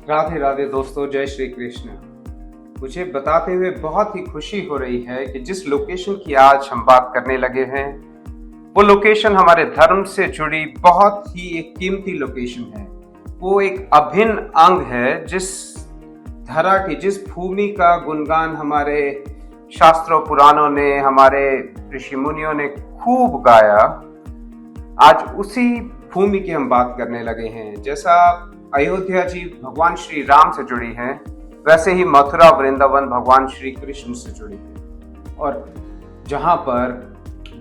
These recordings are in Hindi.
राधे राधे दोस्तों, जय श्री कृष्ण। मुझे बताते हुए बहुत ही खुशी हो रही है कि जिस लोकेशन की आज हम बात करने लगे हैं वो लोकेशन हमारे धर्म से जुड़ी बहुत ही एक कीमती लोकेशन है। वो एक अभिन्न अंग है जिस धरा की, जिस भूमि का गुणगान हमारे शास्त्रों पुराणों ने, हमारे ऋषि मुनियों ने खूब गाया। आज उसी भूमि की हम बात करने लगे हैं। जैसा अयोध्या जी भगवान श्री राम से जुड़ी है, वैसे ही मथुरा वृंदावन भगवान श्री कृष्ण से जुड़ी है। और जहां पर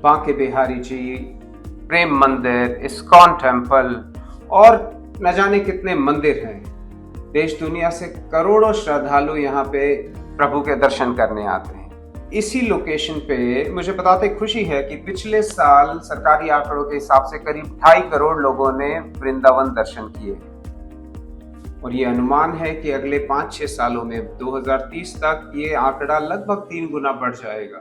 बांके बिहारी जी, प्रेम मंदिर, इस्कॉन टेम्पल और न जाने कितने मंदिर हैं। देश दुनिया से करोड़ों श्रद्धालु यहाँ पे प्रभु के दर्शन करने आते हैं। इसी लोकेशन पे मुझे बताते खुशी है कि पिछले साल सरकारी आंकड़ों के हिसाब से करीब 2.5 करोड़ लोगों ने वृंदावन दर्शन किए। और ये अनुमान है कि अगले 5-6 सालों में 2030 तक ये आंकड़ा लगभग 3 गुना बढ़ जाएगा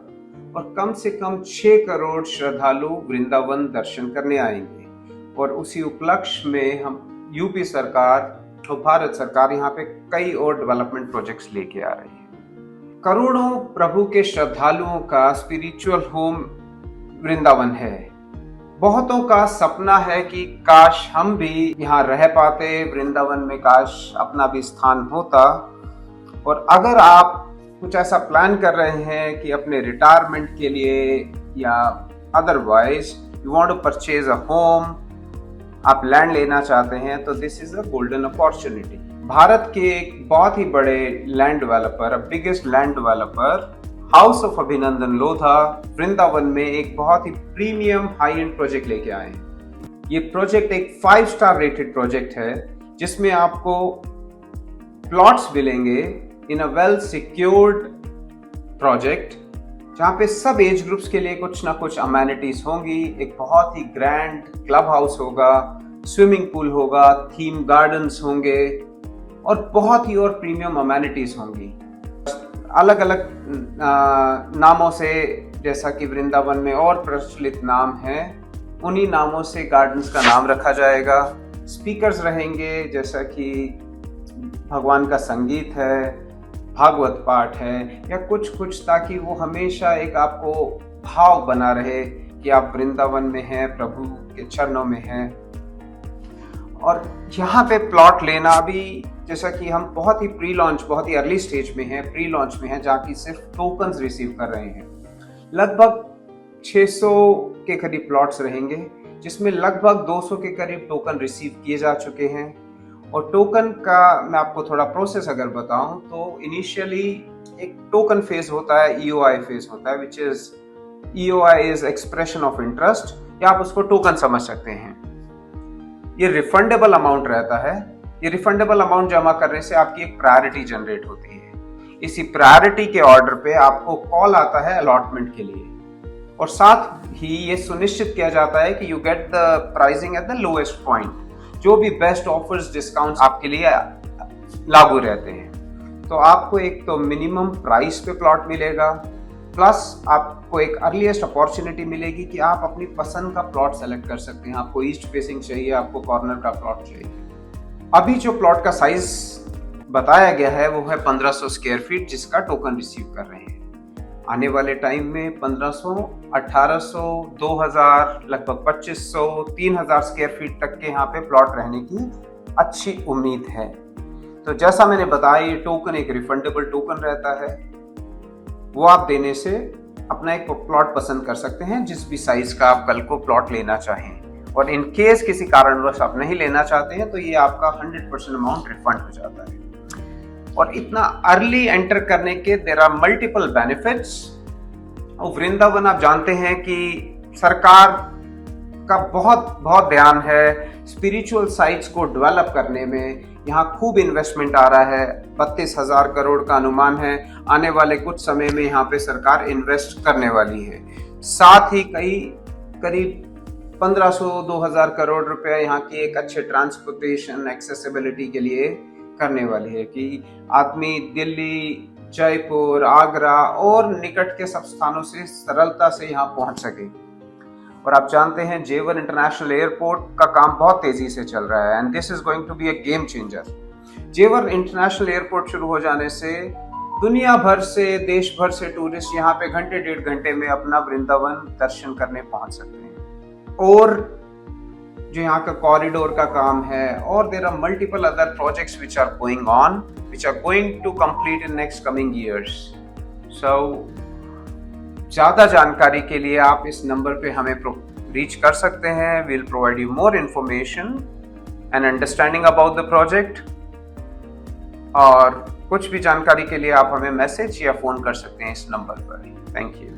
और कम से कम 6 करोड़ श्रद्धालु वृंदावन दर्शन करने आएंगे। और उसी उपलक्ष्य में हम यूपी सरकार और भारत सरकार यहाँ पे कई और डेवलपमेंट प्रोजेक्ट्स लेके आ रही है। करोड़ों प्रभु के श्रद्धालुओं का स्पिरिचुअल होम वृंदावन है। बहुतों का सपना है कि काश हम भी यहाँ रह पाते वृंदावन में, काश अपना भी स्थान होता। और अगर आप कुछ ऐसा प्लान कर रहे हैं कि अपने रिटायरमेंट के लिए या otherwise you want to purchase a home, आप लैंड लेना चाहते हैं, तो this is a golden opportunity. Bharat के एक बहुत ही बड़े land developer, biggest land developer house of Abhinandan Lodha Vrindavan में एक बहुत ही प्रीमियम हाई एंड प्रोजेक्ट लेके आए हैं। ये प्रोजेक्ट एक 5 स्टार रेटेड प्रोजेक्ट है जिसमें आपको प्लॉट्स मिलेंगे इन अ वेल सिक्योर्ड प्रोजेक्ट, जहाँ पे सब एज ग्रुप्स के लिए कुछ ना कुछ अमेनिटीज होंगी। एक बहुत ही ग्रैंड क्लब हाउस होगा, स्विमिंग पूल होगा, थीम गार्डन्स होंगे और बहुत ही और प्रीमियम अमेनिटीज होंगी। अलग अलग नामों से, जैसा कि वृंदावन में और प्रचलित नाम है, उन्हीं नामों से गार्डन्स का नाम रखा जाएगा। स्पीकर्स रहेंगे, जैसा कि भगवान का संगीत है, भागवत पाठ है या कुछ, ताकि वो हमेशा एक आपको भाव बना रहे कि आप वृंदावन में हैं, प्रभु के चरणों में हैं। और यहाँ पे प्लॉट लेना भी, जैसा कि हम बहुत ही प्री लॉन्च, बहुत ही अर्ली स्टेज में हैं, प्री लॉन्च में हैं, जहाँ की सिर्फ टोकन्स रिसीव कर रहे हैं। लगभग 600 के करीब प्लॉट्स रहेंगे, जिसमें लगभग 200 के करीब टोकन रिसीव किए जा चुके हैं। और टोकन का मैं आपको थोड़ा प्रोसेस अगर बताऊं तो इनिशियली एक टोकन फेज होता है, EOI फेज होता है, which is EOI is expression of interest, या आप उसको टोकन समझ सकते हैं। ये रिफंडेबल अमाउंट रहता है। ये रिफंडेबल अमाउंट जमा करने से आपकी एक प्रायोरिटी जनरेट होती है। इसी प्रायोरिटी के ऑर्डर पे आपको कॉल आता है अलॉटमेंट के लिए, और साथ ही ये सुनिश्चित किया जाता है कि you get the pricing at the lowest point. जो भी बेस्ट ऑफर्स, डिस्काउंट्स आपके लिए लागू रहते हैं। तो आपको एक तो मिनिमम प्राइस पे प्लॉट मिलेगा, प्लस आपको एक अर्लीस्ट अपॉर्चुनिटी मिलेगी कि आप अपनी पसंद का प्लॉट सेलेक्ट कर सकते हैं। आपको ईस्ट फेसिंग चाहिए, आपको कॉर्नर का प्लॉट चाहिए। अभी जो प्लॉट का साइज बताया गया है वो है 1500 स्क्वायर फीट, जिसका टोकन रिसीव कर रहे हैं। आने वाले टाइम में 1500, 1800, 2000, लगभग 2500, 3000 स्क्वायर फीट तक के यहाँ पे प्लॉट रहने की अच्छी उम्मीद है। तो जैसा मैंने बताया, ये टोकन एक रिफंडेबल टोकन रहता है। वो आप देने से अपना एक प्लॉट पसंद कर सकते हैं, जिस भी साइज का आप कल को प्लॉट लेना चाहें। और इन केस किसी कारणवश आप नहीं लेना चाहते हैं तो ये आपका 100% अमाउंट रिफंड हो जाता है। और इतना अर्ली एंटर करने के देयर आर मल्टीपल बेनिफिट्स। और वृंदावन आप जानते हैं कि सरकार का बहुत ध्यान है स्पिरिचुअल साइट्स को डेवलप करने में। यहाँ खूब इन्वेस्टमेंट आ रहा है, 32,000 करोड़ का अनुमान है। आने वाले कुछ समय में यहाँ पे सरकार इन्वेस्ट करने वाली है। साथ ही करीब 1500-2000 करोड़ रुपया यहाँ की एक अच्छे ट्रांसपोर्टेशन एक्सेसिबिलिटी के लिए करने वाली है कि आदमी दिल्ली, जयपुर, आगरा और निकट के सब स्थानों से सरलता से यहाँ पहुंच सके। और आप जानते हैं जेवन इंटरनेशनल एयरपोर्ट का काम बहुत तेजी से चल रहा है, and this is going to be a game changer. Jewar international airport शुरू हो जाने से दुनिया भर से, देश भर से टूरिस्ट यहाँ पे घंटे 1.5 घंटे में अपना वृंदावन दर्शन करने पहुंच सकते हैं। और जो यहाँ का कॉरिडोर का काम है, और there are multiple other projects which are going on, which are going to complete in next coming years. So ज्यादा जानकारी के लिए आप इस नंबर पे हमें रीच कर सकते हैं। We will provide you more information and understanding about the project. और कुछ भी जानकारी के लिए आप हमें मैसेज या फोन कर सकते हैं इस नंबर पर। Thank you.